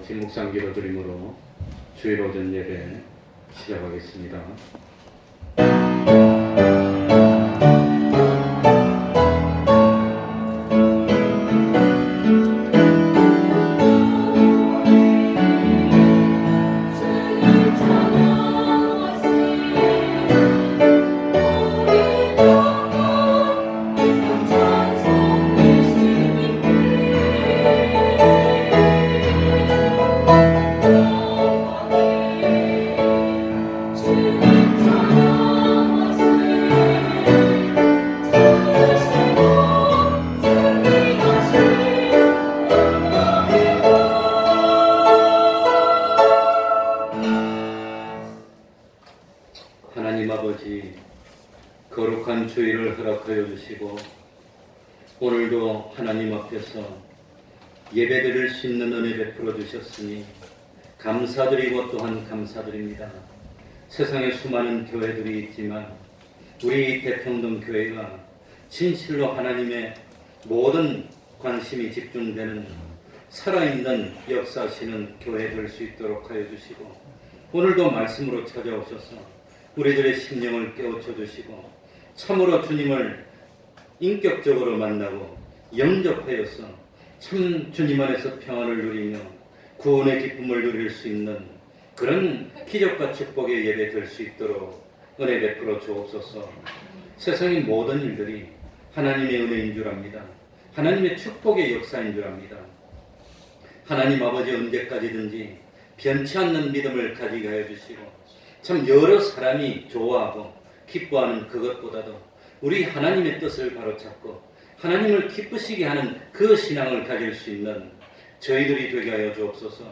아버지 묵상 기도드림으로 주일 오전 예배 시작하겠습니다. 하나님 아버지, 거룩한 주일을 허락하여 주시고 오늘도 하나님 앞에서 예배드릴 수 있는 은혜 베풀어 주셨으니 감사드리고 또한 감사드립니다. 세상에 수많은 교회들이 있지만 우리 대평동 교회가 진실로 하나님의 모든 관심이 집중되는 살아있는 역사하시는 교회 될 수 있도록 하여 주시고 오늘도 말씀으로 찾아오셔서 우리들의 심령을 깨우쳐 주시고 참으로 주님을 인격적으로 만나고 영접하여서 참 주님 안에서 평안을 누리며 구원의 기쁨을 누릴 수 있는 그런 기적과 축복의 예배 될 수 있도록 은혜 베풀어 주옵소서. 세상의 모든 일들이 하나님의 은혜인 줄 압니다. 하나님의 축복의 역사인 줄 압니다. 하나님 아버지 언제까지든지 변치 않는 믿음을 가지게 하여 주시고 참 여러 사람이 좋아하고 기뻐하는 그것보다도 우리 하나님의 뜻을 바로잡고 하나님을 기쁘시게 하는 그 신앙을 가질 수 있는 저희들이 되게 하여 주옵소서.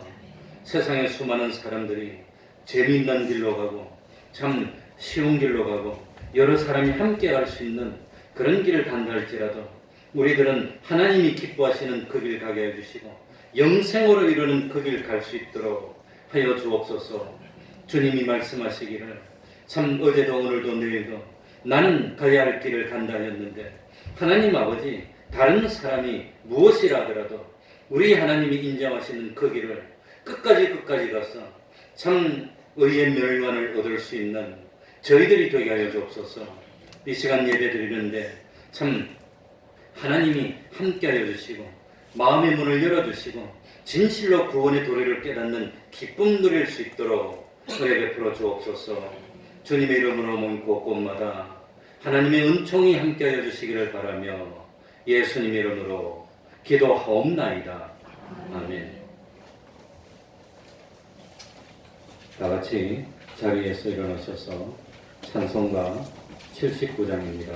세상의 수많은 사람들이 재미있는 길로 가고 참 쉬운 길로 가고 여러 사람이 함께 갈 수 있는 그런 길을 간다 할지라도 우리들은 하나님이 기뻐하시는 그 길 가게 해주시고 영생으로 이루는 그 길 갈 수 있도록 하여 주옵소서. 주님이 말씀하시기를 참 어제도 오늘도 내일도 나는 가야 할 길을 간다 하였는데 하나님 아버지 다른 사람이 무엇이라 하더라도 우리 하나님이 인정하시는 그 길을 끝까지 가서 참 의의 멸관을 얻을 수 있는 저희들이 되게 하여 주옵소서. 이 시간 예배 드리는데 참 하나님이 함께 하여 주시고 마음의 문을 열어주시고 진실로 구원의 도리를 깨닫는 기쁨 누릴 수 있도록 은혜 베풀어 주옵소서. 주님의 이름으로 모인 곳곳마다 하나님의 은총이 함께하여 주시기를 바라며 예수님의 이름으로 기도하옵나이다. 아멘. 다같이 자리에서 일어나셔서 찬송가 79장입니다.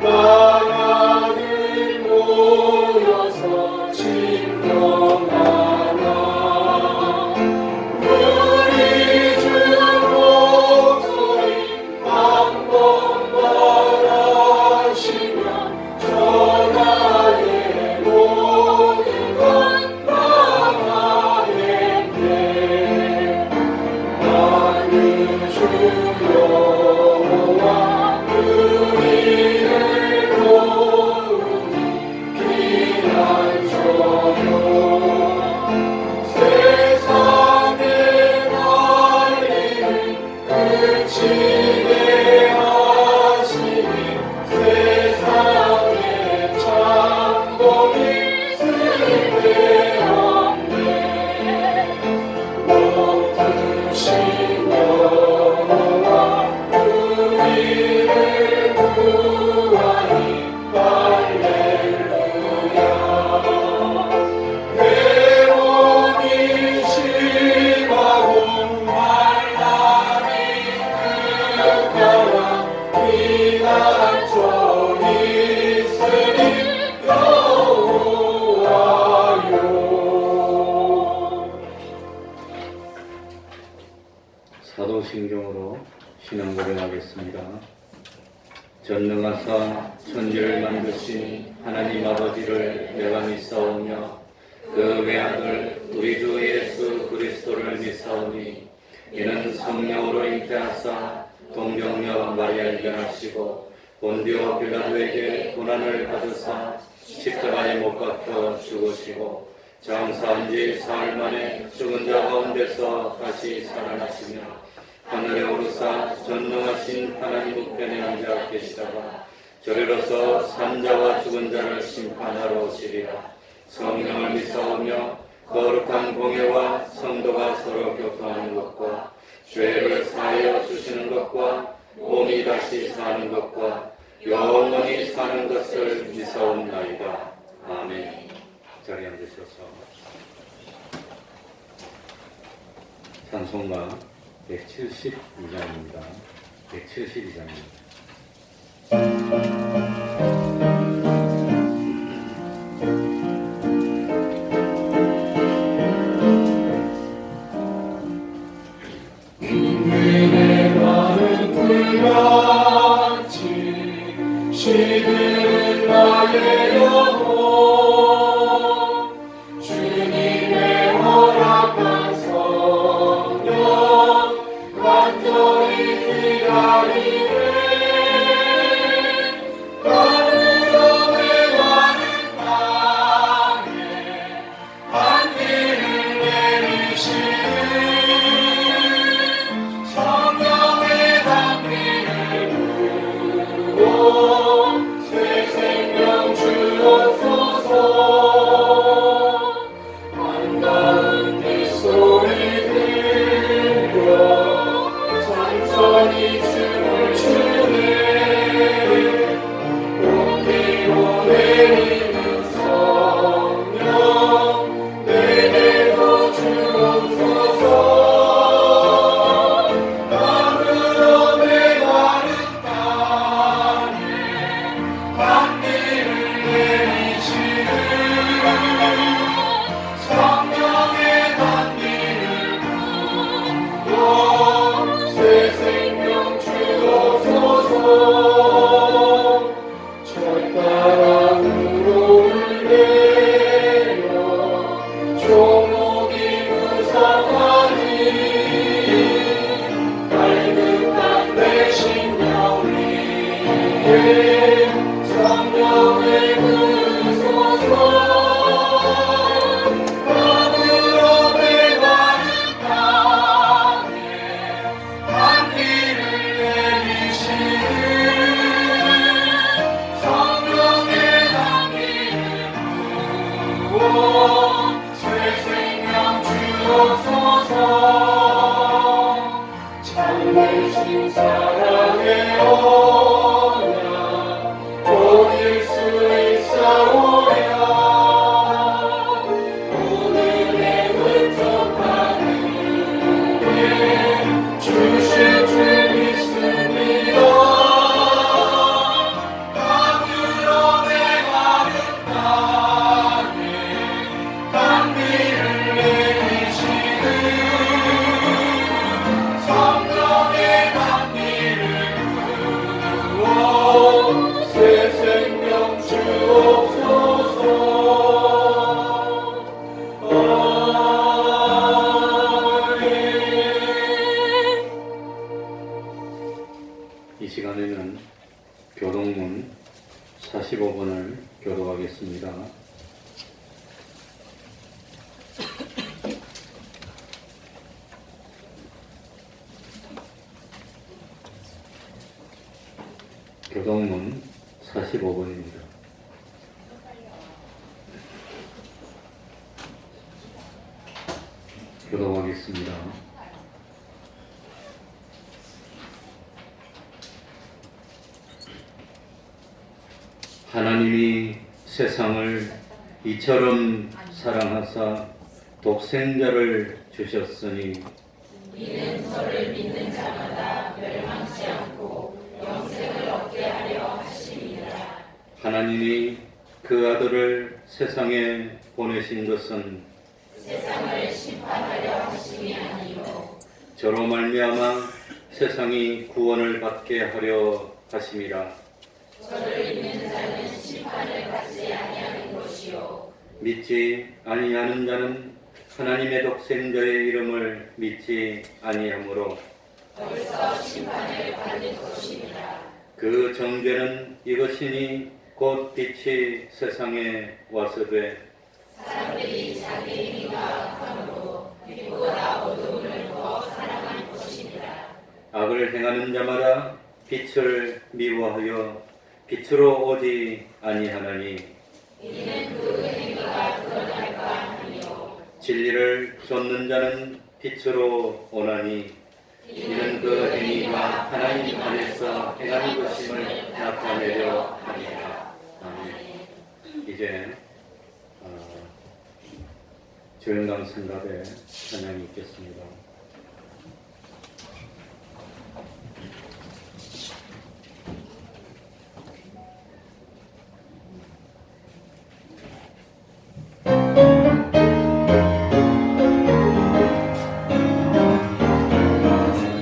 나가 사도신경으로 신앙 고백하겠습니다. 전능하사 천지를 만드신 하나님 아버지를 내가 믿사오며 그 외아들 우리 주 예수 그리스도를 믿사오니 이는 성령으로 잉태하사 동정녀 마리아를 변하시고 본디오 빌라도에게 고난을 받으사 십자가에 못 박혀 죽으시고 장사한 지 사흘 만에 죽은 자 가운데서 다시 살아나시며 하늘에 오르사 전능하신 하나님 우편에 앉아 계시다가 저리로서 산자와 죽은 자를 심판하러 오시리라. 성령을 믿사오며 거룩한 공예와 성도가 서로 교통하는 것과 죄를 사하여 주시는 것과 몸이 다시 사는 것과 영원히 사는 것을 믿사옵나이다. 아멘. 자리에 앉으셔서 찬송가 172장입니다. 172장입니다. 은혜의 많은 불같이 시들은 나의 영혼 주님의 허락한 성령 간절히 기다리네 가물음에 많은 땅에 한기를 내리시는 성령의 담비를 부어 새 생명 주옵소서. 반가운 빗소리 들려 천천히 춤을 추네 온기로 내리는 성령 내게도 주옵소서. 가물음에 마른 땅에 한기를 내리시는 성령의 단비를 부어 새 생명 주옵소서. 절 따라 우로를 내려 종목이 무상하니 갈급한 내 심령 위에 성령을 부으소서. 가물음에 마른 땅에 한기를 내리시는 성령의 단비를 부어 새 생명 주옵소서. 참되신 사랑의 언약 보일 수 있사오랴. 오늘의 흩어간 은혜 주실 줄 믿습니다. 가물음에 마른 땅에 단비를 내리시는 성령의 단비를 부어 새 생명 주옵소서. 아멘. 이 시간에는 교동문 45번을 교독하겠습니다. 교동문 45번입니다. 교독하겠습니다. 하나님이 세상을 이처럼 사랑하사 독생자를 주셨으니 이는 저를 믿는 자마다 멸망치 않고 영생을 하나님이 그 아들을 세상에 보내신 것은 세상을 심판하려 하심이 아니요 저로 말미암아 세상이 구원을 받게 하려 하심이라. 저를 믿는 자는 심판을 받지 아니하는 것이요 믿지 아니하는 자는 하나님의 독생자의 이름을 믿지 아니하므로 벌써 심판을 받을 것이니라. 그 정죄는 이것이니 곧 빛이 세상에 와서되 사람들이 자기 행위가 악함으로 빛보다 어두움을 더 사랑할 것이니라. 악을 행하는 자마다 빛을 미워하여 빛으로 오지 아니하나니 이는 그 행위가 드러날까 하니요 진리를 쫓는 자는 빛으로 오나니 이는 그 행위가 하나님 안에서 행하는 것임을 나타내려 함이라. 아멘. 이제 조영강 성가대 찬양이 있겠습니다.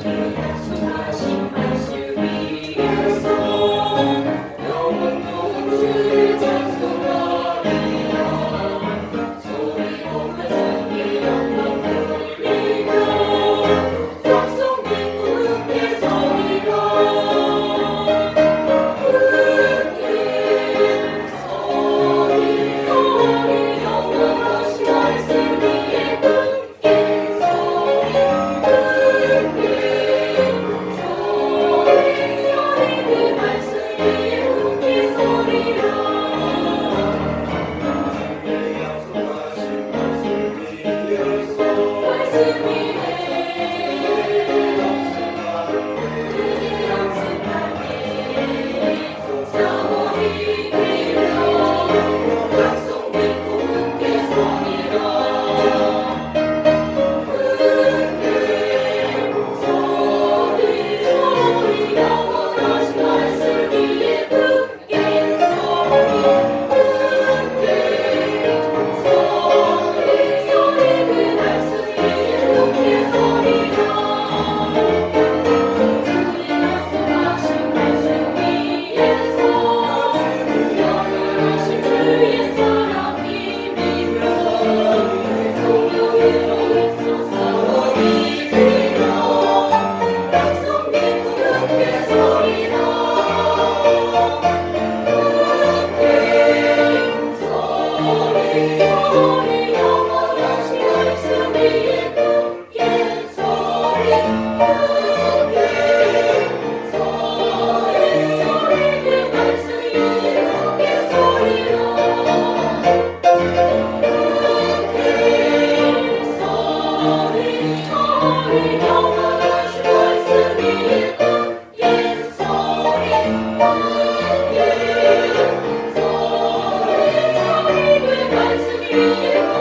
약속하신 말씀 위에서 영원토록 주를 찬송하리라. 소리 높은 승리 영광 돌리며 백성들 굳게 서리라. 굳게 서리 영원하신 말씀 위에 굳게 서리 그 말씀 위에 굳게 서리라. 약속하신 말씀 위에서 말씀 위에 그의 양승하게 사모이 되며 약속 믿고 굳게 서리라. 서리 영원하신 말씀 위에 굳게 서리 그 말씀 위에 굳게 서리라. 주의 약속하신 말씀 위에서 영원하신 주의 사랑이 믿며 성령으로 있어서 믿으며 약속 믿고 굳게 서리라. 서리 영원하신 말씀 위에 굳게 서리 그 말씀 위에 굳게 서리라. 서리 영원하신 말씀 위에 굳게 서리 그 말씀 위에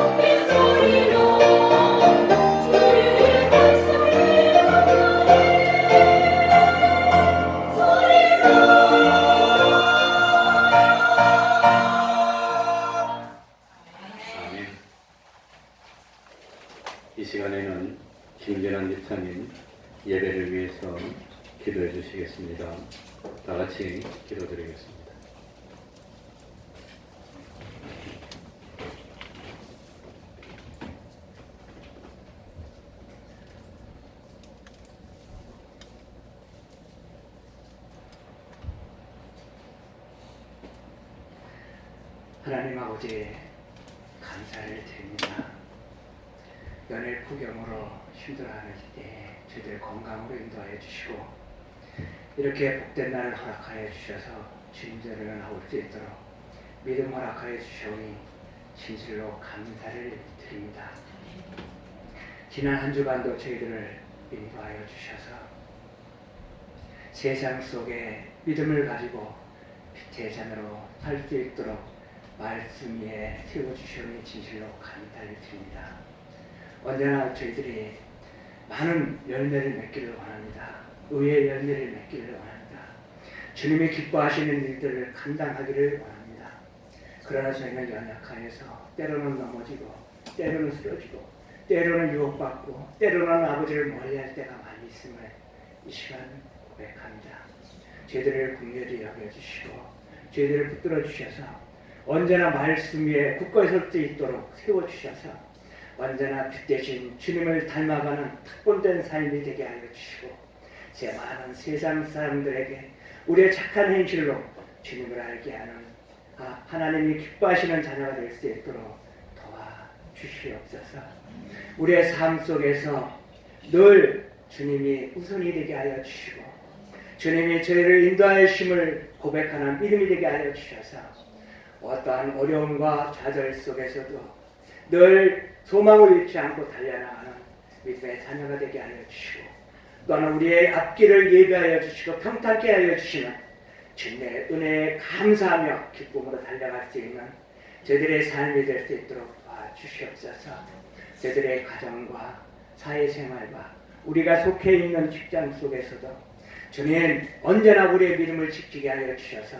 굳게 서리라. 주의 말씀 위에 아멘. 이 시간에는 김진환 집사님 예배를 위해서 기도해 주시겠습니다. 다 같이 기도드리겠습니다. 하나님 아버지 감사를 드립니다. 연일 폭염으로 힘들어하는 때 저희들 건강으로 인도하여 주시고 이렇게 복된 날을 허락하여 주셔서 주님들을 나올 수 있도록 믿음 허락하여 주시오니 진실로 감사를 드립니다. 지난 한 주간도 저희들을 인도하여 주셔서 세상 속에 믿음을 가지고 빛의 자녀로 살 수 있도록 말씀 위에 세워주시오니 진실로 감사를 드립니다. 언제나 저희들이 많은 열매를 맺기를 원합니다. 의의 열매를 맺기를 원합니다. 주님이 기뻐하시는 일들을 감당하기를 원합니다. 그러나 저희는 연약하여서 때로는 넘어지고 때로는 쓰러지고 때로는 유혹받고 때로는 아버지를 멀리할 때가 많이 있음을 이 시간 고백합니다. 저희들을 긍휼히 여겨주시고 저희들을 붙들어 주셔서 언제나 말씀 위에 굳건히 설 수 있도록 세워주셔서 언제나 빛대신 주님을 닮아가는 특본된 삶이 되게 하여 주시고 제 많은 세상 사람들에게 우리의 착한 행실로 주님을 알게 하는 하나님이 기뻐하시는 자녀가 될 수 있도록 도와주시옵소서. 우리의 삶 속에서 늘 주님이 우선이 되게 하여 주시고 주님이 저희를 인도하심을 고백하는 믿음이 되게 하여 주셔서 어떠한 어려움과 좌절 속에서도 늘 소망을 잃지 않고 달려나가는 믿음의 자녀가 되게 하여 주시고 또한 우리의 앞길을 예비하여 주시고 평탄케 하여 주시는 주님의 은혜에 감사하며 기쁨으로 달려갈 수 있는 저희들의 삶이 될 수 있도록 도와주시옵소서. 저희들의 가정과 사회생활과 우리가 속해 있는 직장 속에서도 주님 언제나 우리의 믿음을 지키게 하여 주셔서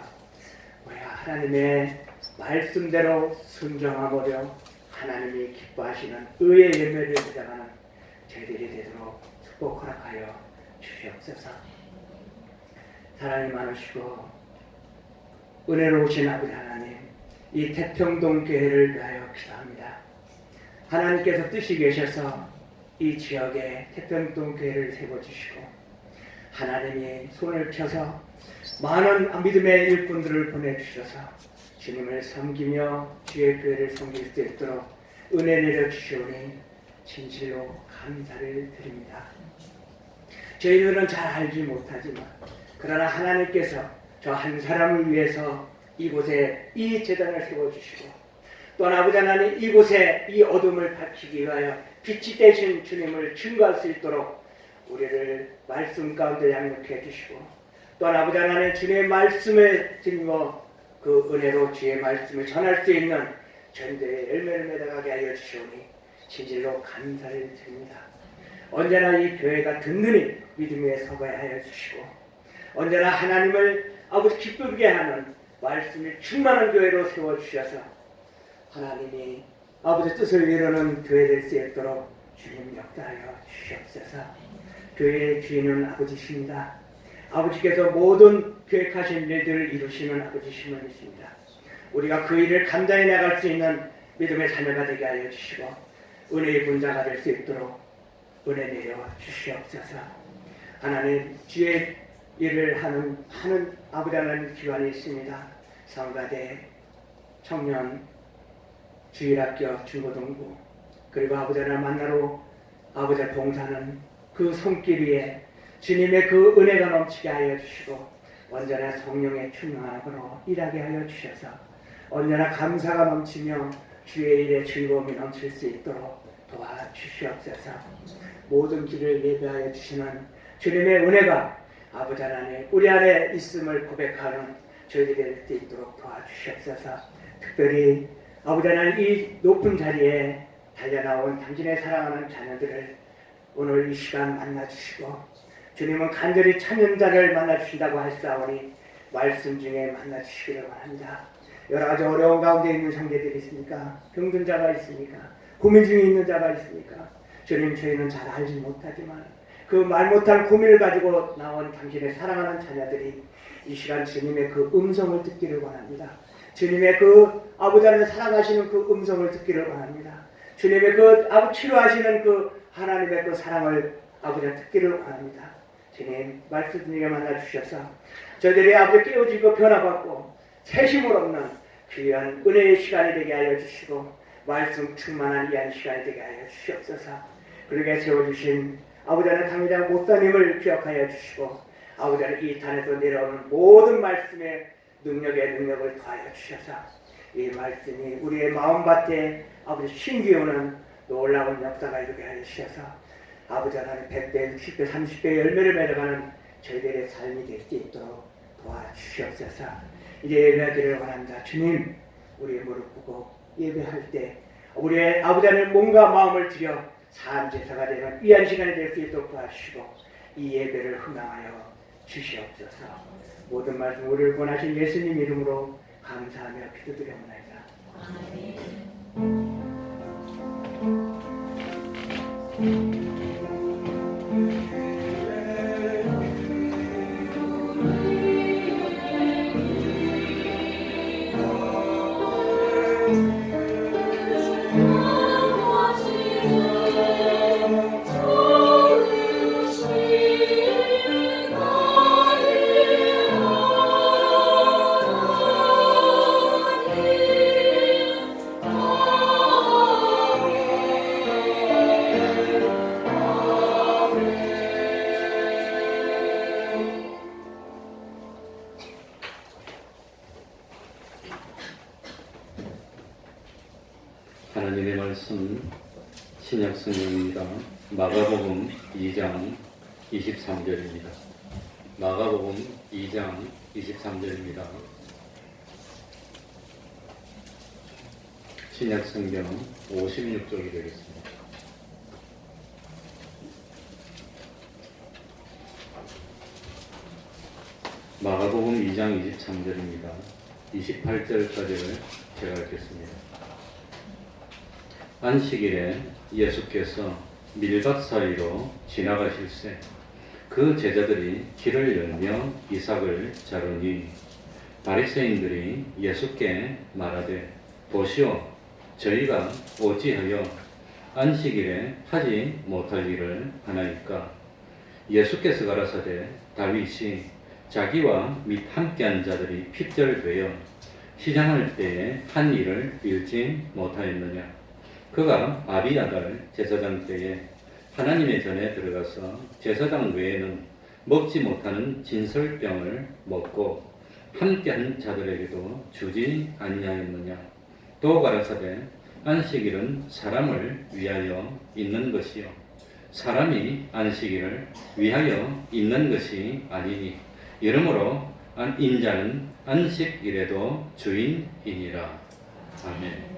우리가 하나님의 말씀대로 순종하므로 하나님이 기뻐하시는 의의 열매를 맺어가는 저희들이 되도록 축복 허락하여 주시옵소서. 사랑이 많으시고 은혜로우신 아버지 하나님, 이 태평동 교회를 위하여 기도합니다. 하나님께서 뜻이 계셔서 이 지역에 태평동 교회를 세워주시고 하나님이 손을 펴서 많은 믿음의 일꾼들을 보내주셔서 주님을 섬기며 주의 교회를 섬길 수 있도록 은혜 내려주시오니 진실로 감사를 드립니다. 저희들은 잘 알지 못하지만 그러나 하나님께서 저 한 사람을 위해서 이곳에 이 제단을 세워주시고 또한 아버지 하나님 이곳에 이 어둠을 밝히기 위하여 빛이 되신 주님을 증거할 수 있도록 우리를 말씀 가운데 양육해 주시고 또한 아버지 하나님 주님의 말씀을 들고 그 은혜로 주의 말씀을 전할 수 있는 전대의 열매를 맺어가게 하여 주시오니 진실로 감사를 드립니다. 언제나 이 교회가 든든히 믿음 위에 서가야 하여 주시고 언제나 하나님을 아버지 기쁘게 하는 말씀이 충만한 교회로 세워주셔서 하나님이 아버지 뜻을 이루는 교회 될 수 있도록 주님 역사하여 주시옵소서. 교회의 주인은 아버지십니다. 아버지께서 모든 계획하신 일들을 이루시는 아버지심을 믿습니다. 우리가 그 일을 감당해 나갈 수 있는 믿음의 자녀가 되게 하여 주시고 은혜의 분자가 될 수 있도록 은혜 내려 주시옵소서. 하나님 주의 일을 하는 많은 아버지 하나님 기관이 있습니다. 성가대, 청년, 주일학교, 중고등부 그리고 아버지 하나님 만나러 아버지 봉사는 그 손길 위에 주님의 그 은혜가 넘치게 하여 주시고 언제나 성령의 충만함으로 일하게 하여 주셔서 언제나 감사가 넘치며 주의 일에 즐거움이 넘칠 수 있도록 도와주시옵소서. 모든 길을 예배하여 주시는 주님의 은혜가 아버지 하나님 우리 안에 있음을 고백하는 저희들이 될 수 있도록 도와주시옵소서. 특별히 아버지 하나님 이 높은 자리에 달려나온 당신의 사랑하는 자녀들을 오늘 이 시간 만나주시고 주님은 간절히 찾는 자를 만나주신다고 하시사오니 말씀 중에 만나주시기를 원합니다. 여러 가지 어려운 가운데 있는 형제들이 있습니까? 병든 자가 있습니까? 고민 중에 있는 자가 있습니까? 주님 저희는 잘 알지 못하지만 그 말 못할 고민을 가지고 나온 당신의 사랑하는 자녀들이 이 시간 주님의 그 음성을 듣기를 원합니다. 주님의 그 아버지 하나님 사랑하시는 그 음성을 듣기를 원합니다. 주님의 그 아버지 치료하시는 그 하나님의 그 사랑을 아버지가 듣기를 원합니다. 주님 말씀 중에 만나주셔서 저희들이 아버지 깨어지고 변화받고 새심을 얻는 귀한 은혜의 시간이 되게 하여 주시고 말씀 충만한 귀한 시간이 되게 하여 주시옵소서. 그렇게 세워주신 아버지 하나님 당회장 목사님을 기억하여 주시고 아버지 하나님 이 탄에서 내려오는 모든 말씀의 능력을 더하여 주셔서 이 말씀이 우리의 마음밭에 아버지 신기오는 놀라운 역사가 이루게 하여 주셔서 아버지 하나님 100배, 60배, 30배 열매를 맺어가는 저희들의 삶이 될 수 있도록 도와주시옵소서. 이제 예배하기를 원합니다. 주님 우리의 무릎 꿇고 예배할 때 우리의 아버지 하나님 몸과 마음을 들여 사한 제사가 되는 귀한 시간이 될 수 있도록 도와주시고 이 예배를 흥망하여 주시옵소서. 모든 말씀 우리를 권하신 예수님 이름으로 감사하며 기도드려옵나이다. 하나님의 말씀 신약 성경입니다. 마가복음 2장 23절입니다. 마가복음 2장 23절입니다. 신약 성경 56쪽이 되겠습니다. 마가복음 2장 23절입니다. 28절까지를 제가 읽겠습니다. 안식일에 예수께서 밀밭 사이로 지나가실새 그 제자들이 길을 열며 이삭을 자르니 바리새인들이 예수께 말하되 보시오 저희가 어찌하여 안식일에 하지 못할 일을 하나이까. 예수께서 가라사대 다윗이 자기와 및 함께한 자들이 핍절되어 시장할 때에 한 일을 잃지 못하였느냐. 그가 아비아달 제사장 때에 하나님의 전에 들어가서 제사장 외에는 먹지 못하는 진설병을 먹고 함께한 자들에게도 주지 아니하였느냐. 또 가라사대 안식일은 사람을 위하여 있는 것이요 사람이 안식일을 위하여 있는 것이 아니니 이러므로 인자는 안식일에도 주인이니라. 아멘.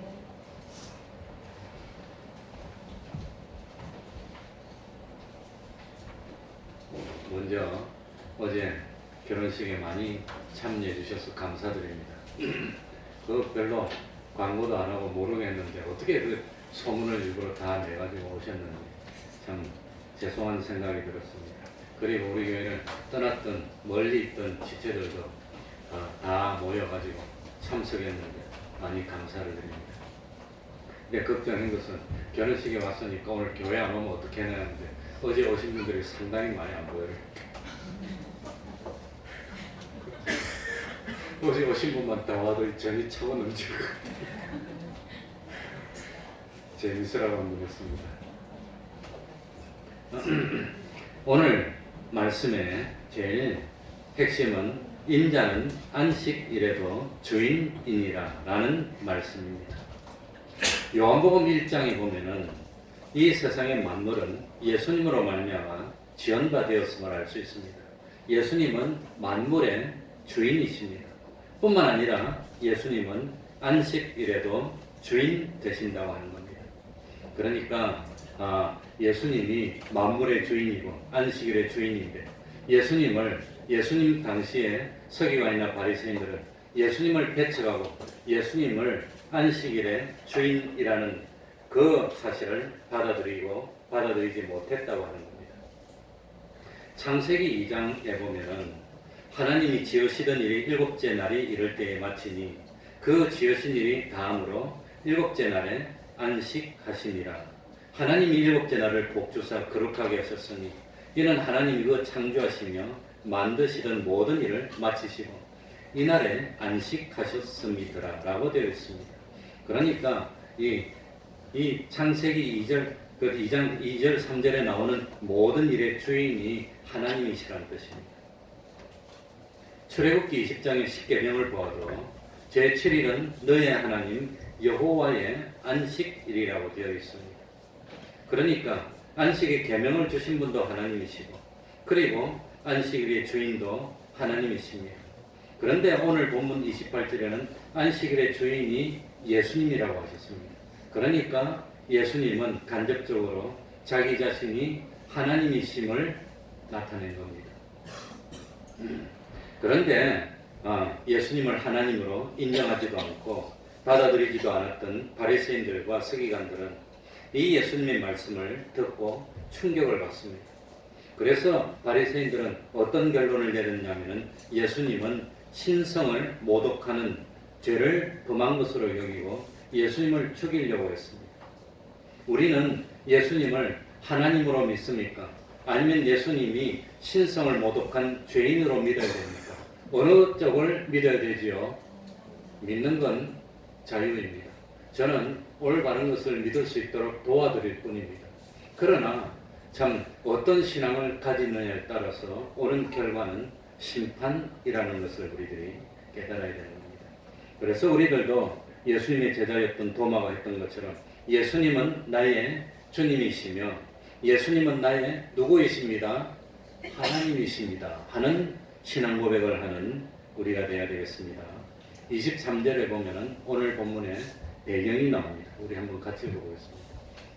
먼저 어제 결혼식에 많이 참여해 주셔서 감사드립니다. 그 별로 광고도 안 하고 모르겠는데 어떻게 그 소문을 일부러 다 내가지고 오셨는지 참 죄송한 생각이 들었습니다. 그리고 우리 교회를 떠났던 멀리 있던 지체들도 다 모여가지고 참석했는데 많이 감사를 드립니다. 근데 걱정한 것은 결혼식에 왔으니까 오늘 교회 안 오면 어떻게 해야 하는데 어제 오신 분들이 상당히 많이 안 보여요. 어제 오신 분만 다 와도 전이 차고 넘치고 재밌으라고 한번 했습니다. 오늘 말씀의 제일 핵심은 인자는 안식일에도 주인이니라 라는 말씀입니다. 요한복음 1장에 보면은 이 세상의 만물은 예수님으로 말미암아 지원받았음을 알 수 있습니다. 예수님은 만물의 주인이십니다. 뿐만 아니라 예수님은 안식일에도 주인 되신다고 하는 겁니다. 그러니까 예수님이 만물의 주인이고 안식일의 주인인데 예수님 당시에 서기관이나 바리새인들은 예수님을 배척하고 예수님을 안식일의 주인이라는 그 사실을 받아들이지 못했다고 하는 겁니다. 창세기 2장에 보면은 하나님이 지으시던 일이 일곱째 날이 이를 때에 마치니 그 지으신 일이 다음으로 일곱째 날에 안식하시니라. 하나님이 일곱째 날을 복주사 거룩하게 하셨으니 이는 하나님이 그 창조하시며 만드시던 모든 일을 마치시고 이날에 안식하셨습니다 라고 되어 있습니다. 그러니까 이 창세기 2장 2절 3절에 나오는 모든 일의 주인이 하나님이시라는 뜻입니다. 출애굽기 20장의 십계명을 보아도 제7일은 너의 하나님 여호와의 안식일이라고 되어 있습니다. 그러니까 안식의 계명을 주신 분도 하나님이시고 그리고 안식일의 주인도 하나님이십니다. 그런데 오늘 본문 28절에는 안식일의 주인이 예수님이라고 하셨습니다. 그러니까 예수님은 간접적으로 자기 자신이 하나님이심을 나타낸 겁니다. 그런데 예수님을 하나님으로 인정하지도 않고 받아들이지도 않았던 바리새인들과 서기관들은 이 예수님의 말씀을 듣고 충격을 받습니다. 그래서 바리새인들은 어떤 결론을 내렸냐면은 예수님은 신성을 모독하는 죄를 범한 것으로 여기고 예수님을 죽이려고 했습니다. 우리는 예수님을 하나님으로 믿습니까? 아니면 예수님이 신성을 모독한 죄인으로 믿어야 됩니까? 어느 쪽을 믿어야 되지요? 믿는 건 자유입니다. 저는 올바른 것을 믿을 수 있도록 도와드릴 뿐입니다. 그러나 참 어떤 신앙을 가지느냐에 따라서 오는 결과는 심판이라는 것을 우리들이 깨달아야 되는 겁니다. 그래서 우리들도 예수님의 제자였던 도마가 했던 것처럼 예수님은 나의 주님이시며 예수님은 나의 누구이십니다? 하나님이십니다. 하는 신앙 고백을 하는 우리가 되어야 되겠습니다. 23절에 보면은 오늘 본문에 배경이 나옵니다. 우리 한번 같이 보겠습니다.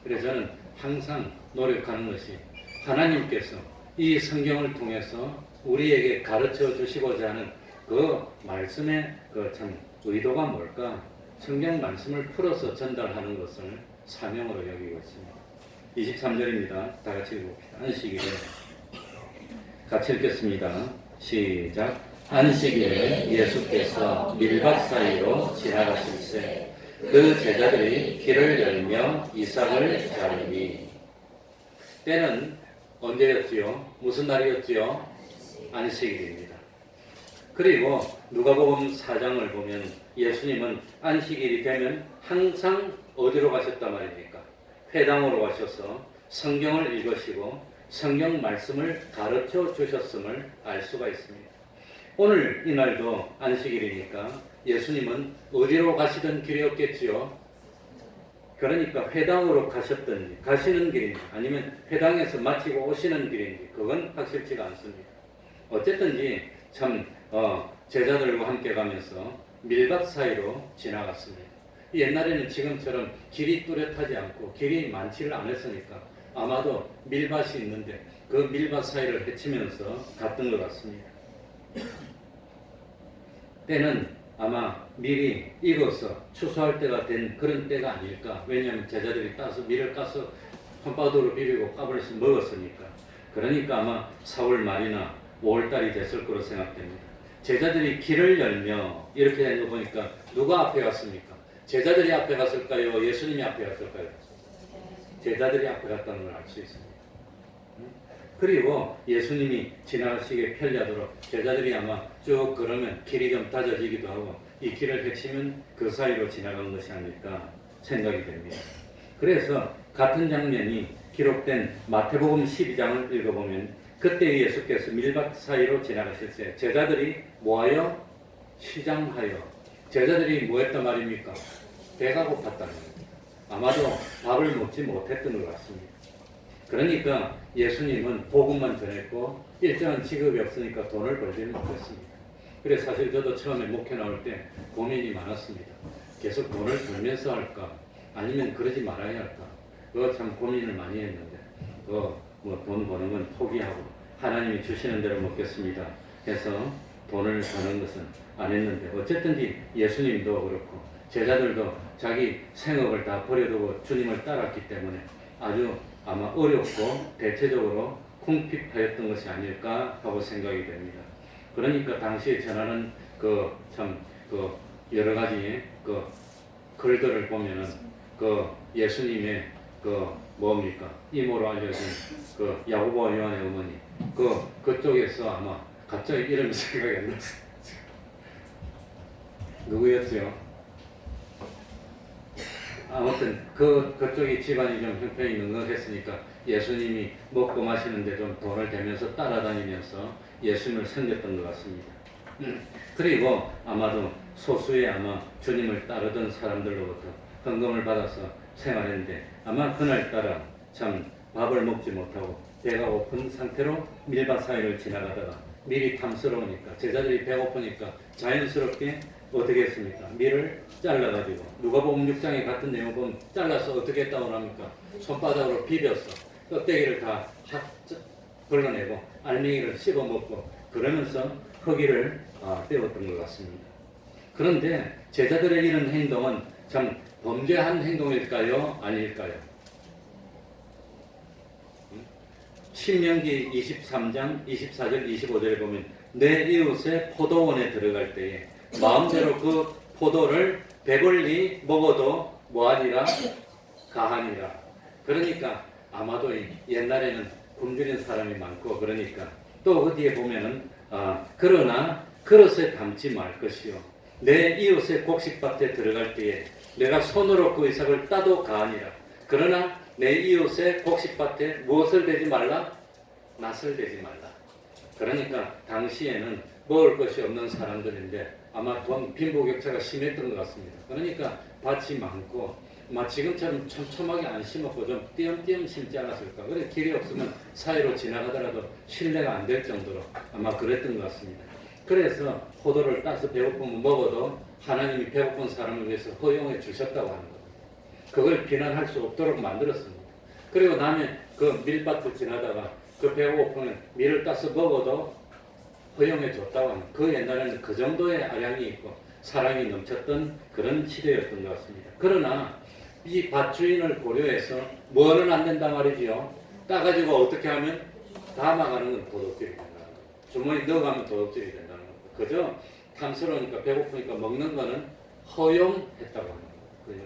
그래서 저는 항상 노력하는 것이 하나님께서 이 성경을 통해서 우리에게 가르쳐 주시고자 하는 그 말씀의 그 참 의도가 뭘까? 성경 말씀을 풀어서 전달하는 것을 사명으로 여기고 있습니다. 23절입니다. 다 같이 읽어봅시다. 안식일에 같이 읽겠습니다. 시작. 안식일에 예수께서 밀밭 사이로 지나가실새 그 제자들이 길을 열며 이삭을 자르니. 때는 언제였지요? 무슨 날이었지요? 안식일입니다. 그리고 누가복음 4장을 보면 예수님은 안식일이 되면 항상 어디로 가셨단 말입니까? 회당으로 가셔서 성경을 읽으시고 성경 말씀을 가르쳐 주셨음을 알 수가 있습니다. 오늘 이날도 안식일이니까 예수님은 어디로 가시던 길이었겠지요? 그러니까 회당으로 가셨든지 가시는 길인지 아니면 회당에서 마치고 오시는 길인지 그건 확실치가 않습니다. 어쨌든지 참 제자들과 함께 가면서 밀밭 사이로 지나갔습니다. 옛날에는 지금처럼 길이 뚜렷하지 않고 길이 많지를 않았으니까 아마도 밀밭이 있는데 그 밀밭 사이를 헤치면서 갔던 것 같습니다. 때는 아마 밀이 익어서 추수할 때가 된 그런 때가 아닐까. 왜냐하면 제자들이 따서 밀을 까서 손바닥으로 비비고 까불어서 먹었으니까. 그러니까 아마 4월 말이나 5월달이 됐을 거로 생각됩니다. 제자들이 길을 열며 이렇게 된 거 보니까 누가 앞에 갔습니까? 제자들이 앞에 갔을까요? 예수님이 앞에 갔을까요? 제자들이 앞에 갔다는 걸 알 수 있습니다. 그리고 예수님이 지나가시기에 편리하도록 제자들이 아마 쭉 걸으면 길이 좀 다져지기도 하고 이 길을 헤치면 그 사이로 지나간 것이 아닐까 생각이 됩니다. 그래서 같은 장면이 기록된 마태복음 12장을 읽어보면 그때 예수께서 밀밭 사이로 지나가실 때 제자들이 뭐하여? 시장하여. 제자들이 뭐했단 말입니까? 배가 고팠다는 겁니다. 아마도 밥을 먹지 못했던 것 같습니다. 그러니까 예수님은 복음만 전했고 일정한 직업이 없으니까 돈을 벌지는 못했습니다. 그래서 사실 저도 처음에 목회 나올 때 고민이 많았습니다. 계속 돈을 벌면서 할까? 아니면 그러지 말아야 할까? 그거 참 고민을 많이 했는데 돈 버는 건 포기하고 하나님이 주시는 대로 먹겠습니다 해서 돈을 버는 것은 안 했는데 어쨌든지 예수님도 그렇고 제자들도 자기 생업을 다 버려두고 주님을 따랐기 때문에 아주 아마 어렵고 대체적으로 궁핍하였던 것이 아닐까 하고 생각이 됩니다. 그러니까 당시에 전하는 여러 가지 글들을 보면은 예수님의 뭡니까? 이모로 알려진 야고보와 요한의 어머니 그쪽에서 아마 갑자기 이름이 생각이 안 났어요. 누구였어요? 아무튼 그쪽이 집안이 좀 형편이 넉넉했으니까 예수님이 먹고 마시는데 좀 돈을 대면서 따라다니면서 예수님을 섬겼던 것 같습니다. 그리고 아마도 소수의 아마 주님을 따르던 사람들로부터 헌금을 받아서 생활했는데 아마 그날따라 참 밥을 먹지 못하고 배가 고픈 상태로 밀밭 사이를 지나가다가 밀이 탐스러우니까 제자들이 배고프니까 자연스럽게 어떻게 했습니까? 밀을 잘라가지고 누가복음 6장에 같은 내용 보면 잘라서 어떻게 했다고 합니까? 손바닥으로 비벼서 껍데기를 다 걸러내고 알맹이를 씹어먹고 그러면서 허기를 떼었던 것 같습니다. 그런데 제자들의 이런 행동은 참 범죄한 행동일까요? 아닐까요? 신명기 23장 24절 25절에 보면 내 이웃의 포도원에 들어갈 때에 마음대로 그 포도를 배불리 먹어도 뭐하니라? 가하니라. 그러니까 아마도 옛날에는 굶주린 사람이 많고 그러니까 또 어디에 보면은 그러나 그릇에 담지 말 것이요 내 이웃의 곡식밭에 들어갈 때에 내가 손으로 그 이삭을 따도 가하니라. 그러나 내 이웃의 곡식밭에 무엇을 대지 말라? 낫을 대지 말라. 그러니까 당시에는 먹을 것이 없는 사람들인데 아마 빈부격차가 심했던 것 같습니다. 그러니까 밭이 많고 지금처럼 촘촘하게 안 심었고 좀 띄엄띄엄 심지 않았을까. 그래 길이 없으면 사이로 지나가더라도 신뢰가 안 될 정도로 아마 그랬던 것 같습니다. 그래서 포도를 따서 배고프면 먹어도 하나님이 배고픈 사람을 위해서 허용해 주셨다고 하는 겁니다. 그걸 비난할 수 없도록 만들었습니다. 그리고 남의 그 밀밭을 지나다가 그 배고프면 밀을 따서 먹어도 허용해 줬다고 하는 그 옛날에는 그 정도의 아량이 있고 사랑이 넘쳤던 그런 시대였던 것 같습니다. 그러나 이 밭주인을 고려해서 뭐는 안 된다 말이지요. 따가지고 어떻게 하면 담아가는 건 도둑질이 된다는 거예요. 주머니 넣어가면 도둑질이 된다는 거예요. 그저 탐스러우니까 배고프니까 먹는 거는 허용했다고 하는 거예요.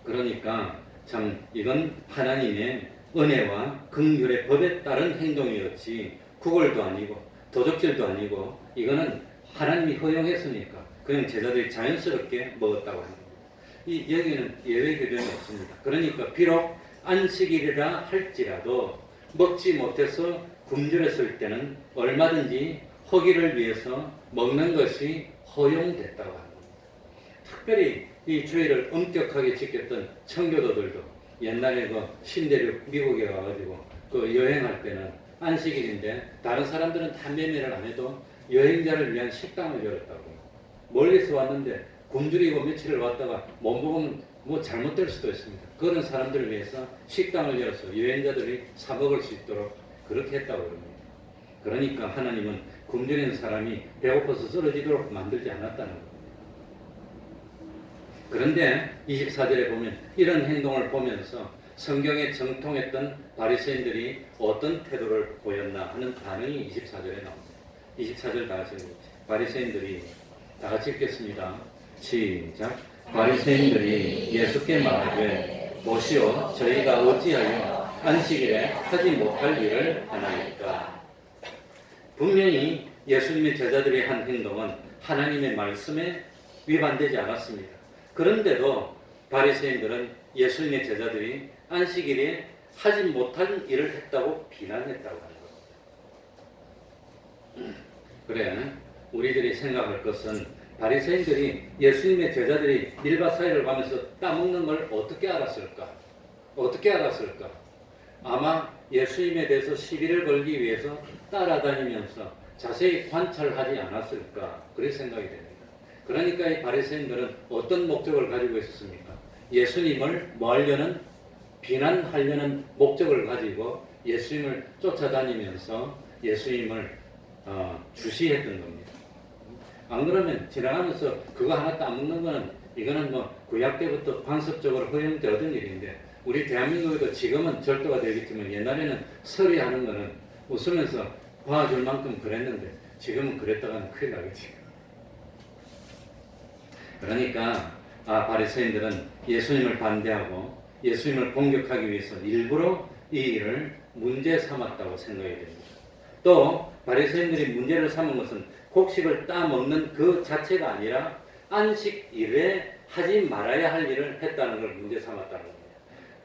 그러니까 참 이건 하나님의 은혜와 긍휼의 법에 따른 행동이었지 구걸도 아니고 도적질도 아니고 이거는 하나님이 허용했으니까 그냥 제자들이 자연스럽게 먹었다고 합니다. 여기는 예외 규정이 없습니다. 그러니까 비록 안식일이라 할지라도 먹지 못해서 굶주렸을 때는 얼마든지 허기를 위해서 먹는 것이 허용됐다고 합니다. 특별히 이 주의를 엄격하게 지켰던 청교도들도 옛날에 그 신대륙 미국에 가가지고 그 여행할 때는 안식일인데 다른 사람들은 다 매매를 안 해도 여행자를 위한 식당을 열었다고. 멀리서 왔는데 굶주리고 며칠을 왔다가 못 먹으면 뭐 잘못될 수도 있습니다. 그런 사람들을 위해서 식당을 열어서 여행자들이 사 먹을 수 있도록 그렇게 했다고 합니다. 그러니까 하나님은 굶주리는 사람이 배고파서 쓰러지도록 만들지 않았다는 겁니다. 그런데 24절에 보면 이런 행동을 보면서 성경에 정통했던 바리새인들이 어떤 태도를 보였나 하는 반응이 24절에 나옵니다. 24절 다 같이 읽어보세요. 바리새인들이 다 같이 읽겠습니다. 시작. 바리새인들이 예수께 말하되 보시오 저희가 어찌하여 안식일에 하지 못할 일을 하나이까. 분명히 예수님의 제자들이 한 행동은 하나님의 말씀에 위반되지 않았습니다. 그런데도 바리새인들은 예수님의 제자들이 안식일에 하지 못한 일을 했다고 비난했다고 하는 겁니다. 그래 우리들이 생각할 것은 바리새인들이 예수님의 제자들이 밀밭 사이를 가면서 따먹는 걸 어떻게 알았을까? 어떻게 알았을까? 아마 예수님에 대해서 시비를 걸기 위해서 따라다니면서 자세히 관찰하지 않았을까? 그렇게 생각이 됩니다. 그러니까 이 바리새인들은 어떤 목적을 가지고 있었습니까? 예수님을 뭐 하려는? 비난하려는 목적을 가지고 예수님을 쫓아다니면서 예수님을 주시했던 겁니다. 안 그러면 지나가면서 그거 하나 따먹는 거는 이거는 뭐 구약 때부터 관습적으로 허용되던 일인데 우리 대한민국에도 지금은 절도가 되겠지만 옛날에는 서리하는 거는 웃으면서 봐줄 만큼 그랬는데 지금은 그랬다가는 큰일 나겠지. 그러니까 바리새인들은 예수님을 반대하고 예수님을 공격하기 위해서 일부러 이 일을 문제 삼았다고 생각이 됩니다. 또 바리새인들이 문제를 삼은 것은 곡식을 따먹는 그 자체가 아니라 안식일에 하지 말아야 할 일을 했다는 걸 문제 삼았다는 겁니다.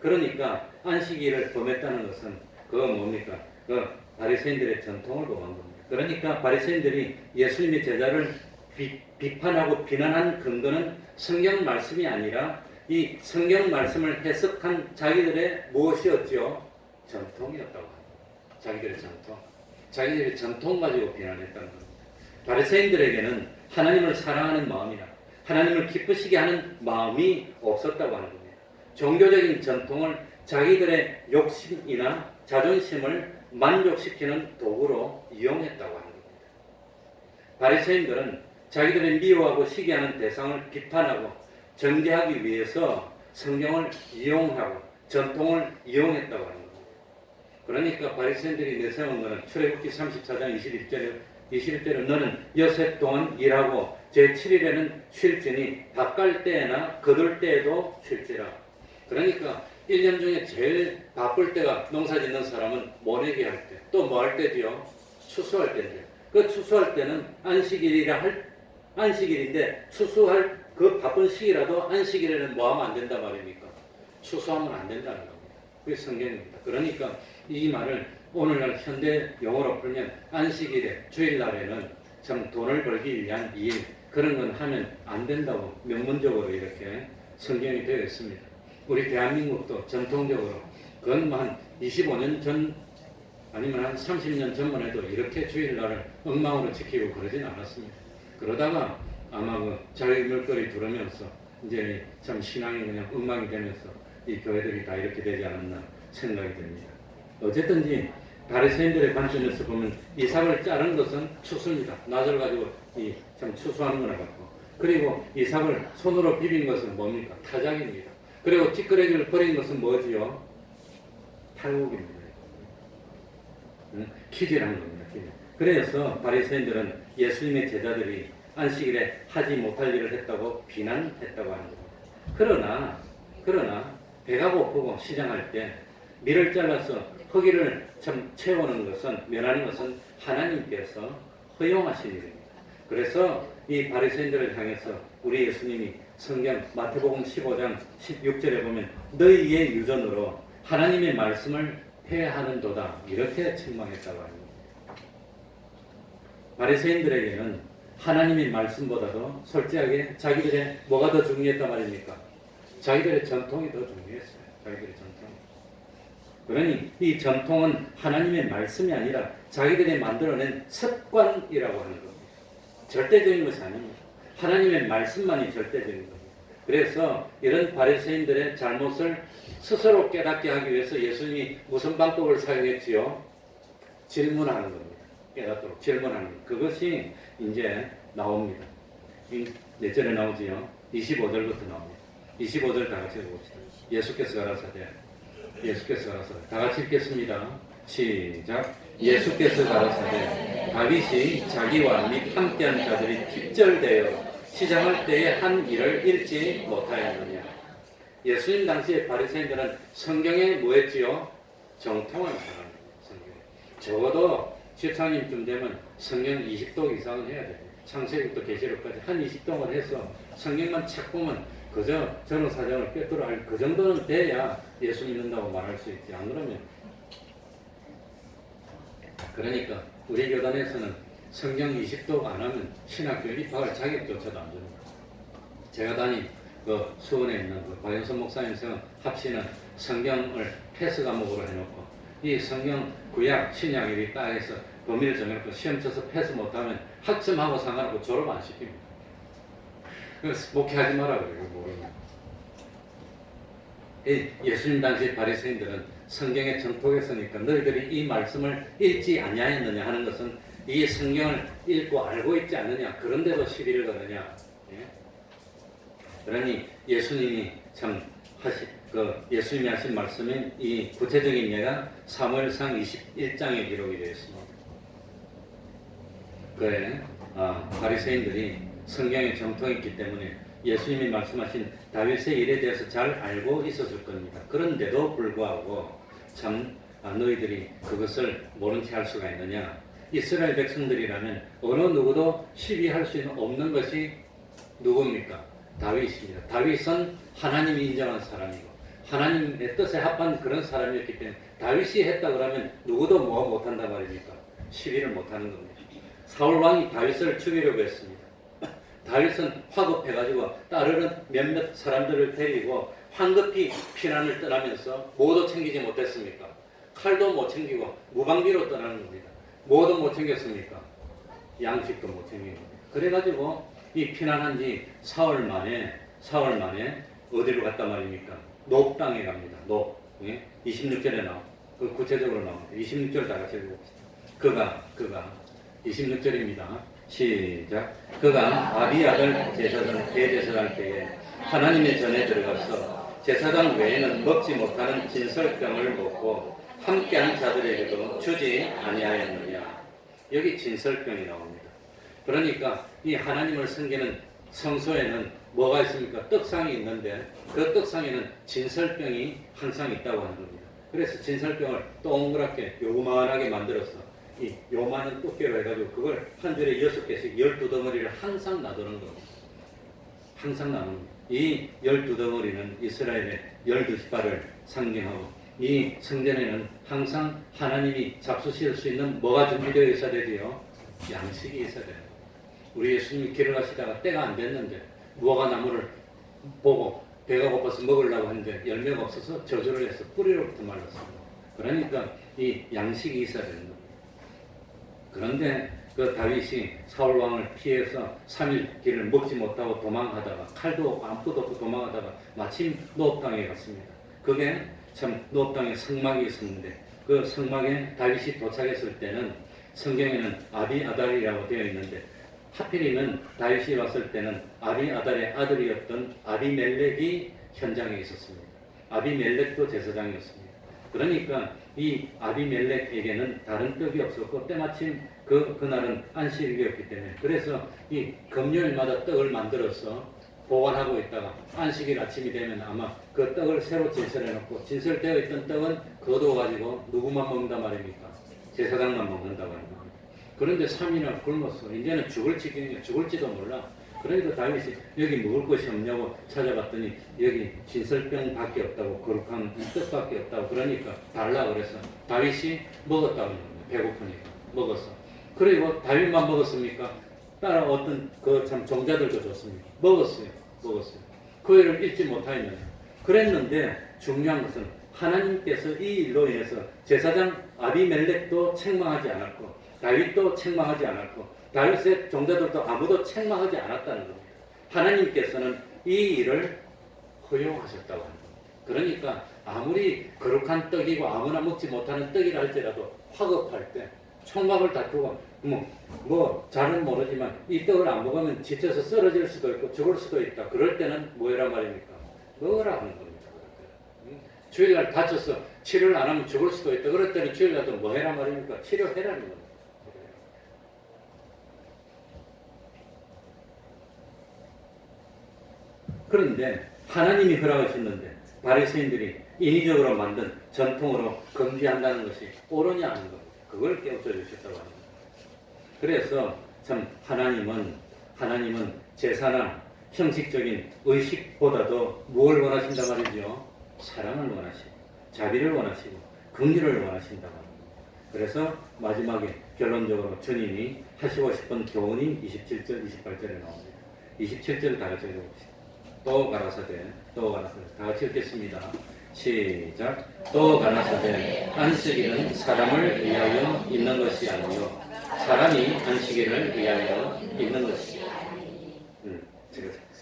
그러니까 안식일을 범했다는 것은 그거 뭡니까? 그 바리새인들의 전통을 범한 겁니다. 그러니까 바리새인들이 예수님의 제자를 비판하고 비난한 근거는 성경 말씀이 아니라 이 성경 말씀을 해석한 자기들의 무엇이었죠? 전통이었다고 합니다. 자기들의 전통. 자기들의 전통 가지고 비난했다는 겁니다. 바리새인들에게는 하나님을 사랑하는 마음이나 하나님을 기쁘시게 하는 마음이 없었다고 하는 겁니다. 종교적인 전통을 자기들의 욕심이나 자존심을 만족시키는 도구로 이용했다고 하는 겁니다. 바리새인들은 자기들이 미워하고 시기하는 대상을 비판하고 정죄하기 위해서 성경을 이용하고 전통을 이용했다고 하는 겁니다. 그러니까 바리새인들이 내세운 것은 출애굽기 34장 21절에 너는 여섯 동안 일하고 제7일에는 쉴지니 밭갈 때나 거둘 때에도 쉴지라. 그러니까 1년 중에 제일 바쁠 때가 농사 짓는 사람은 모내기 할 때, 또 뭐 할 때지요? 추수할 때인데, 그 추수할 때는 안식일인데 추수할 그 바쁜 시기라도 안식일에는 뭐 하면 안 된다 말입니까? 추수하면 안 된다는 겁니다. 그게 성경입니다. 그러니까 이 말을 오늘날 현대 용어로 풀면 안식일에 주일날에는 참 돈을 벌기 위한 일, 그런 건 하면 안 된다고 명문적으로 이렇게 성경이 되어 있습니다. 우리 대한민국도 전통적으로 그건 한 25년 전 아니면 한 30년 전만 해도 이렇게 주일날을 엉망으로 지키고 그러진 않았습니다. 그러다가 아마 그 자유물거리 들으면서 이제 참 신앙이 그냥 엉망이 되면서 이 교회들이 다 이렇게 되지 않았나 생각이 됩니다. 어쨌든지 바리새인들의 관점에서 보면 이삭을 자른 것은 추수입니다. 낫을 가지고 이 참 추수하는 거나 같고, 그리고 이삭을 손으로 비빈 것은 뭡니까? 타작입니다. 그리고 찌끄레기를 버린 것은 뭐지요? 탈곡입니다. 키질한 겁니다. 키질. 그래서 바리새인들은 예수님의 제자들이 안식일에 하지 못할 일을 했다고 비난했다고 하는 겁니다. 그러나 배가 고프고 시장할 때 밀을 잘라서 허기를 참 채우는 것은, 면하는 것은 하나님께서 허용하신 일입니다. 그래서 이 바리새인들을 향해서 우리 예수님이 성경 마태복음 15장 16절에 보면 너희의 유전으로 하나님의 말씀을 폐하는도다, 이렇게 책망했다고 합니다. 바리새인들에게는 하나님의 말씀보다도 솔직하게 자기들의 뭐가 더 중요했단 말입니까? 자기들의 전통이 더 중요했어요. 자기들의 전통. 그러니 이 전통은 하나님의 말씀이 아니라 자기들이 만들어낸 습관이라고 하는 겁니다. 절대적인 것이 아닙니다. 하나님의 말씀만이 절대적인 겁니다. 그래서 이런 바리새인들의 잘못을 스스로 깨닫게 하기 위해서 예수님이 무슨 방법을 사용했지요? 질문하는 겁니다. 깨닫도록 질문하는 것. 그것이 이제 나옵니다. 몇 절에 나오지요? 25절부터 나옵니다. 25절 다 같이 읽어봅시다. 예수께서 가라사대 다 같이 읽겠습니다. 시작. 예수께서 가라사대 다윗이 자기와 및 함께한 자들이 핍절되어 시장할 때에 한 일을 읽지 못하였느냐. 예수님 당시에 바리새인들은 성경에 뭐했지요? 정통한 사람입니다. 성경에. 적어도 집사님쯤 되면 성경 20독 이상은 해야 돼요. 창세기부터 계시록까지 한 20독을 해서 성경만 책 보면 그저 전후사정을 꿰뚫어 알 그 정도는 돼야 예수 믿는다고 말할 수 있지. 안 그러면. 그러니까 우리 교단에서는 성경 20독 안 하면 신학교 입학할 자격조차도 안 줍니다. 제가 다닌 그 수원에 있는 그 박영선 목사님께서 합시는 성경을 패스 과목으로 해놓고 이 성경 구약 신약 이렇게 딱 해서 범위를 정해놓고 시험 쳐서 패스 못하면 학점하고 상관없고 졸업 안 시킵니다. 그래서 목회하지 마라 그래요. 모르면. 예수님 당시 바리새인들은 성경의 정통에 서니까 너희들이 이 말씀을 읽지 아니하였느냐 하는 것은 이 성경을 읽고 알고 있지 않느냐, 그런데도 시비를 거느냐. 예? 그러니 예수님이 참 예수님이 하신 말씀인 이 구체적인 예가 사무엘상 21장에 기록이 되어 있습니다. 그래, 바리새인들이 성경에 정통이 있기 때문에 예수님이 말씀하신 다윗의 일에 대해서 잘 알고 있었을 겁니다. 그런데도 불구하고 참 너희들이 그것을 모른 채 할 수가 있느냐. 이스라엘 백성들이라면 어느 누구도 시비할 수 없는 것이 누굽니까? 다윗입니다. 다윗은 하나님이 인정한 사람이고 하나님의 뜻에 합한 그런 사람이었기 때문에 다윗이 했다 그러면 누구도 뭐 못한단 말입니까? 시비를 못하는 겁니다. 사울 왕이 다윗을 죽이려고 했습니다. 다윗은 화급해가지고 따르는 몇몇 사람들을 데리고 황급히 피난을 떠나면서 뭐도 챙기지 못했습니까? 칼도 못 챙기고 무방비로 떠나는 겁니다. 뭐도 못 챙겼습니까? 양식도 못 챙기고. 그래가지고 이 피난한 지 사흘 만에 어디로 갔단 말입니까? 높 땅에 갑니다. 높. 26절에 나와. 그 구체적으로 나옵니다. 26절 다 같이 읽어봅시다. 그가 26절입니다. 시작. 그가 아비 아들 제사장 대제사장 때에 하나님의 전에 들어가서 제사장 외에는 먹지 못하는 진설병을 먹고 함께한 자들에게도 주지 아니하였느냐. 여기 진설병이 나옵니다. 그러니까 이 하나님을 섬기는 성소에는 뭐가 있습니까? 떡상이 있는데 그 떡상에는 진설병이 항상 있다고 하는 겁니다. 그래서 진설병을 동그랗게 요만하게 만들어서 이 요만한 두께로 해가지고 그걸 한 줄에 6개씩 12덩어리를 항상 놔두는 겁니다. 항상 나누는 이 12덩어리는 이스라엘의 12지파를 상징하고 이 성전에는 항상 하나님이 잡수실 수 있는 뭐가 준비되어 있어야 되지요? 양식이 있어야 돼요. 우리 예수님이 길을 가시다가 때가 안 됐는데 무화과 나무를 보고 배가 고파서 먹으려고 했는데 열매가 없어서 저주를 해서 뿌리로부터 말랐습니다. 그러니까 이 양식이 있어야 되는 겁니다. 그런데 그 다윗이 사울 왕을 피해서 3일 길을 먹지 못하고 도망하다가 칼도 없고 아무것도 없고 도망하다가 마침 노업 땅에 갔습니다. 그게 참 노업 땅에 성막이 있었는데 그 성막에 다윗이 도착했을 때는 성경에는 아비 아달이라고 되어 있는데 하필이면 다윗이 왔을 때는 아비 아달의 아들이었던 아비멜렉이 현장에 있었습니다. 아비멜렉도 제사장이었습니다. 그러니까 이 아비멜렉에게는 다른 떡이 없었고 때마침 그날은 안식일이었기 때문에 그래서 이 금요일마다 떡을 만들어서 보관하고 있다가 안식일 아침이 되면 아마 그 떡을 새로 진설해 놓고 진설되어 있던 떡은 거둬가지고 누구만 먹는단 말입니까? 제사장만 먹는다고 하는 겁니다. 그런데 3일을 굶었어. 이제는 죽을 지경이야. 죽을지도 몰라. 그러니까 다윗이 여기 먹을 것이 없냐고 찾아봤더니 여기 진설병밖에 없다고 거룩한 떡밖에 없다고 그러니까 달라 그래서 다윗이 먹었다고 합니다. 배고프니까 먹었어. 그리고 다윗만 먹었습니까? 따라 어떤 그 참 종자들도 줬습니다. 먹었어요. 그 일을 잊지 못하였느냐. 그랬는데 중요한 것은 하나님께서 이 일로 인해서 제사장 아비멜렉도 책망하지 않았고 다윗도 책망하지 않았고 다윗의 종자들도 아무도 책망하지 않았다는 겁니다. 하나님께서는 이 일을 허용하셨다고 하는 겁니다. 그러니까 아무리 거룩한 떡이고 아무나 먹지 못하는 떡이라 할지라도 화급할 때 총각을 다투고 뭐 잘은 모르지만 이 떡을 안 먹으면 지쳐서 쓰러질 수도 있고 죽을 수도 있다. 그럴 때는 뭐라 말입니까? 먹으라 하는 겁니다. 주일날 다쳐서 치료를 안 하면 죽을 수도 있다. 그럴 때는 주일날도 뭐 해라 말입니까? 치료해라는 겁니다. 그런데 하나님이 허락하셨는데 바리새인들이 인위적으로 만든 전통으로 금지한다는 것이 옳으냐 하는 겁니다. 그걸 깨우쳐 주셨다고 합니다. 그래서 참 하나님은 제사나 형식적인 의식보다도 무엇을 원하신다 말이죠? 사랑을 원하시고 자비를 원하시고 긍휼을 원하신다고 합니다. 그래서 마지막에 결론적으로 주님이 하시고 싶은 교훈이 27절, 28절에 나옵니다. 27절 다 같이 읽어봅시다. 또 가라사대 다 같이 읽겠습니다. 시작. 또 가라사대 안식일은 사람을 위하여 있는 것이 아니요 사람이 안식일을 위하여 있는 것이요.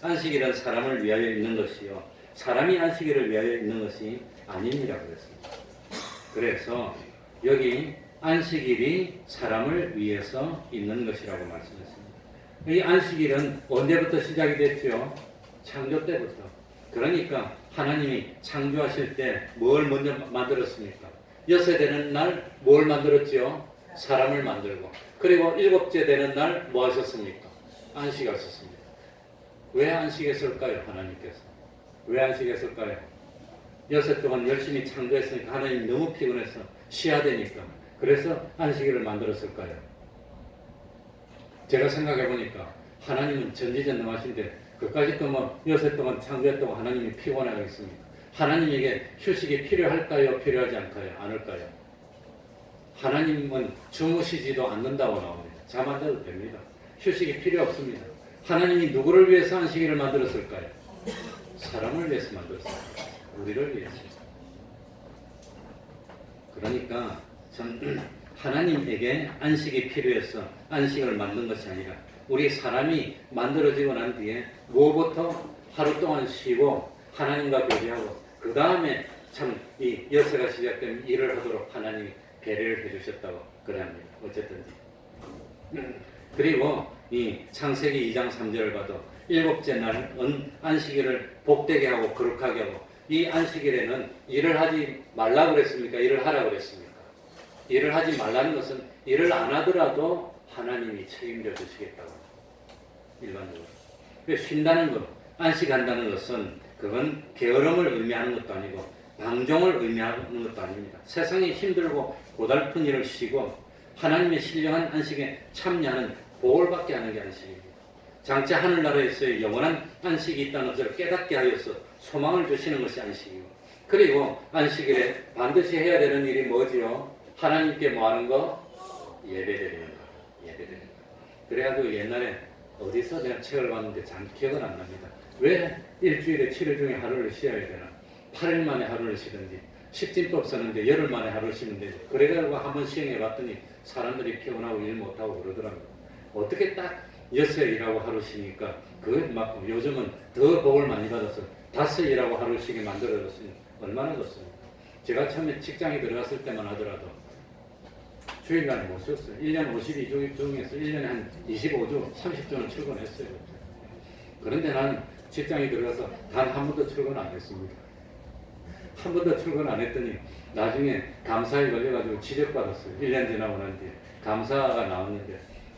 안식일은 사람을 위하여 있는 것이요 사람이 안식일을 위하여 있는 것이 아닙니다 그랬습니다. 그래서 여기 안식일이 사람을 위해서 있는 것이라고 말씀했습니다. 이 안식일은 언제부터 시작이 됐죠? 창조 때부터. 그러니까 하나님이 창조하실 때 뭘 먼저 만들었습니까? 6째 되는 날 뭘 만들었지요? 사람을 만들고 그리고 7째 되는 날 뭐 하셨습니까? 안식하셨습니다. 왜 안식했을까요? 하나님께서 왜 안식했을까요? 6해 동안 열심히 창조했으니까 하나님이 너무 피곤해서 쉬어야 되니까 그래서 안식일을 만들었을까요? 제가 생각해 보니까 하나님은 전지전능하신데 그까짓 뭐 6해 동안 창조했다고 하나님이 피곤하겠습니까? 하나님에게 휴식이 필요할까요? 필요하지 않을까요? 하나님은 주무시지도 않는다고 나옵니다. 잠 안 자도 됩니다. 휴식이 필요 없습니다. 하나님이 누구를 위해서 안식일을 만들었을까요? 사람을 위해서 만들었어요. 우리를 위해서. 그러니까 전 하나님에게 안식이 필요해서 안식을 만든 것이 아니라 우리 사람이 만들어지고 난 뒤에 무엇부터 하루 동안 쉬고 하나님과 교제하고 그 다음에 참 이 여세가 시작되면 일을 하도록 하나님이 배려를 해주셨다고 그럽니다. 어쨌든지. 그리고 이 창세기 2장 3절을 봐도 일곱째 날은 안식일을 복되게 하고 거룩하게 하고, 이 안식일에는 일을 하지 말라고 그랬습니까? 일을 하라고 그랬습니까? 일을 하지 말라는 것은 일을 안 하더라도 하나님이 책임져 주시겠다고. 일반적으로. 쉰다는 것, 안식한다는 것은 그건 게으름을 의미하는 것도 아니고 방종을 의미하는 것도 아닙니다. 세상이 힘들고 고달픈 일을 쉬고 하나님의 신령한 안식에 참여하는 복을 받게 하는 게 안식입니다. 장차 하늘나라에서의 영원한 안식이 있다는 것을 깨닫게 하여서 소망을 주시는 것이 안식이고, 그리고 안식일에 반드시 해야 되는 일이 뭐지요? 하나님께 뭐 하는 거? 예배드리는 거. 예배드리는 거. 그래가지고 옛날에 어디서 내가 책을 봤는데 잘 기억은 안 납니다. 왜 일주일에 7일 중에 하루를 쉬어야 되나? 8일 만에 하루를 쉬든지, 식진법 쓰는데 열흘 만에 하루를 쉬면 되죠. 그래가지고 한번 시행해 봤더니 사람들이 피곤하고 일 못하고 그러더라고요. 어떻게 딱 여섯이라고 하루 쉬니까 그만큼 요즘은 더 복을 많이 받아서 5일이라고 하루 쉬게 만들어졌으니 얼마나 좋습니까? 제가 처음에 직장에 들어갔을 때만 하더라도 주일날에 못 쉬었어요. 1년 52주 중에서 1년에 한 25주, 30주는 출근했어요. 그런데 나는 직장에 들어가서 단 한 번도 출근 안 했습니다. 한 번도 출근 안 했더니 나중에 감사에 걸려가지고 지적받았어요. 1년 지나고 난 뒤에 감사가 나왔는데